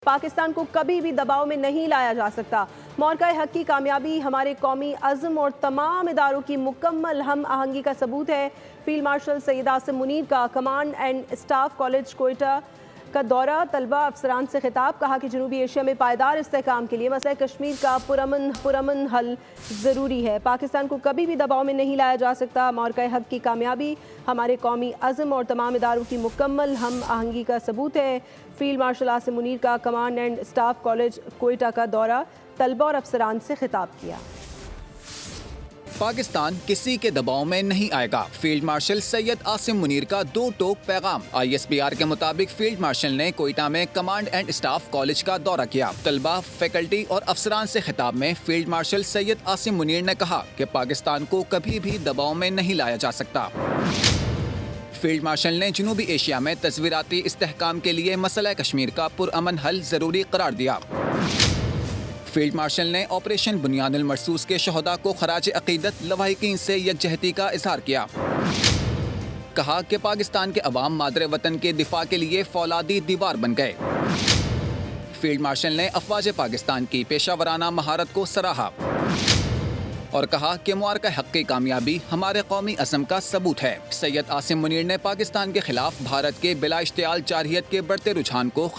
پاکستان کو کبھی بھی دباؤ میں نہیں لایا جا سکتا۔ معرکہ حق کی کامیابی ہمارے قومی عزم اور تمام اداروں کی مکمل ہم آہنگی کا ثبوت ہے۔ فیلڈ مارشل سید عاصم منیر کا command and staff college Quetta کا دورہ، طلبہ افسران سے خطاب، کہا کہ جنوبی ایشیا میں پائیدار استحکام کے لیے مسئلہ کشمیر کا پرامن حل ضروری ہے۔ پاکستان کو کبھی بھی دباؤ میں نہیں لایا جا سکتا۔ معرکہ حق کی کامیابی ہمارے قومی عزم اور تمام اداروں کی مکمل ہم آہنگی کا ثبوت ہے۔ فیلڈ مارشل عاصم منیر کا command and staff college Quetta کا دورہ، طلبہ اور افسران سے خطاب کیا۔ پاکستان کسی کے دباؤ میں نہیں آئے گا، فیلڈ مارشل سید عاصم منیر کا دو ٹوک پیغام۔ ISPR کے مطابق فیلڈ مارشل نے کوئٹہ میں کمانڈ اینڈ اسٹاف کالج کا دورہ کیا۔ طلبہ، فیکلٹی اور افسران سے خطاب میں فیلڈ مارشل سید عاصم منیر نے کہا کہ پاکستان کو کبھی بھی دباؤ میں نہیں لایا جا سکتا۔ فیلڈ مارشل نے جنوبی ایشیا میں تصویراتی استحکام کے لیے مسئلہ کشمیر کا پرامن حل ضروری قرار دیا۔ فیلڈ مارشل نے آپریشن بنیاد المرصوص کے شہداء کو خراج عقیدت لواحقین سے یکجہتی کا اظہار کیا۔ کہا کہ پاکستان کے عوام مادر وطن کے دفاع کے لیے فولادی دیوار بن گئے۔ فیلڈ مارشل نے افواج پاکستان کی پیشہ ورانہ مہارت کو سراہا اور کہا کہ معرکہ حق کی کامیابی ہمارے قومی عزم کا ثبوت ہے۔ سید عاصم منیر نے پاکستان کے خلاف بھارت کے بلا اشتعال جارحیت کے بڑھتے رجحان کو